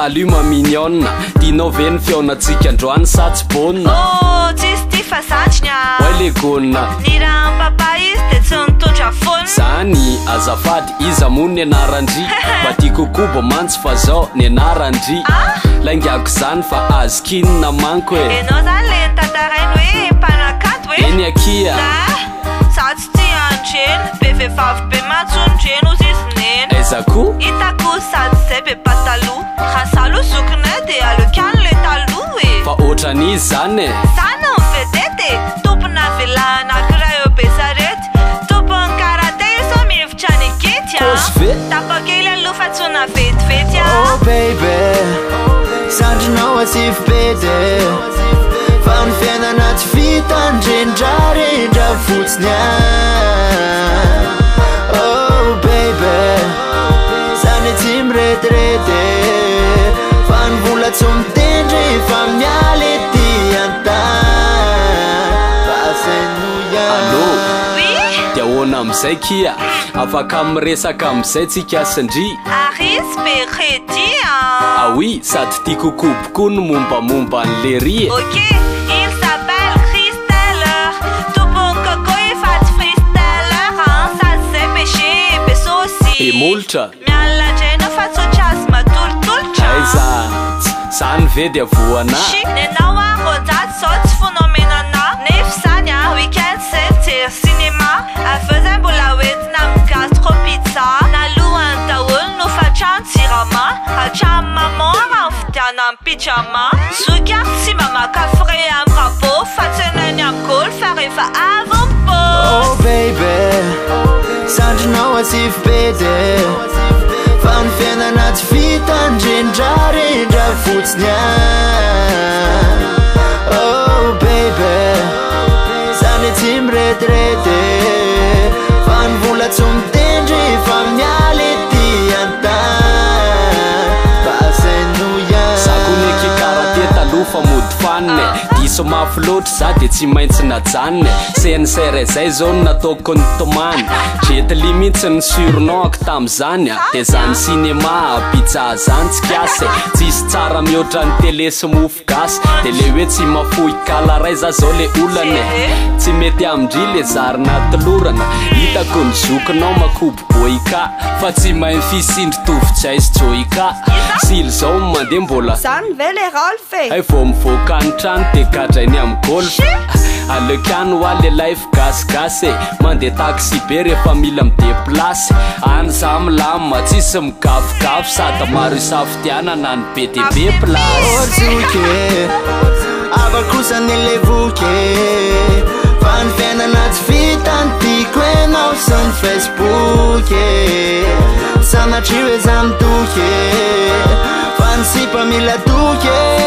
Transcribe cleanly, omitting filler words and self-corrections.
Saluma mignonne Tianao ve ny feonatsika androany sa tsy bônina Oh, tsisy ty fa satrina Oay le gônina Ny raha papa izy de tsy nitondra fony Zany azafady iza moa ny anarandry Mba tiako koba mantsy fa zao ny anarandry Laingiako zany fa azo kinina manko e Enao zany le nitantarainy hoe mpanakato hoe Eny akia Za tsy tia andreny Be vehivavy be matsondreny ozy izy neny Aizako Hitako sady zay be patalo Raha salo zokinay de alokany le talo e Fa ohatran'izy zany e Sana ny vedety Tompona velana anankiray eo be sarety Tompony karate so mihevitra ny kity Kôsy ve Tapakely alofa tsona vetivety Oh baby Sandrinao asif bede Fa ny fiainana tsy vita ndrendrarendra fotsiny Oh baby Zany tsy miretirety Fa ny vola tsy mitendry Fa mialy ty antany Basenouya Allô Oui Dia ahoana amizay kia Afaka miresaka amizay tsika sandry Aris Beredi Ah oui, sady tiako kobokoa no mombamomba an'le ry e Ok, il s'appelle Christeller Tompony coco efa tsy freesteller Ça c'est péché, beso aussi Molitra Miala ndrena fa tsotra azy matolotolotra Aiza, zany ve dia voana Chic, nenao a rojaty zao tsy fonomenana Nefa zany a weekend c'est mijery cinéma Aveo zay mbola hoentina amin'ny gastro pizza Nalohany daholo no fatrano jirama Hatramy maman raha mividiana amin'ny pyjama Zoky ary tsy mba makafre amin'ny rabô Fa tsenainy amin'ny gôly fa rehefa avampo Oh baby Sandrinao asif bede Fa ny fiainana tsy vita ndrendrarendra fotsiny Oh baby Zany tsy miretirety Fa ny vola tsy mitendry Fa mialy ty antany Basenouya Zako neky karate taloha fa mody fanne Diso mafy loatra za de tsy maintsy najanne CNCR zay zao nataoko ny tomany Jety limitsy ny suronok tam'zany De zany cinéma pizza zany tsy kiase Tsisy tsara mihoatra ny télé sy mofo gasy De le hoe tsy mafoy kalaray za zao le olane Tsy mety amindry le zarina tolorana Hitako ny zokinao makoboboika Fa tsy mahay fisindry tovitsay sy joika Sily zao mandeha mbola Zany ve le Rolf Ay vao mivoaka ny trano de gadrainy amin'ny golf Alekany ho ale life gasigasy Mandeha taxi be rehefa mila mideplasy Any za milama tsisy migafigafy Sady maro isafidiana na ny be de be plasy Orzuke Ava kosa nile vuke Fa ny fiainana tsy vita ny tiako enao sy ny Facebook Sanatry hoe za mitoke Fa ny sipa mila toke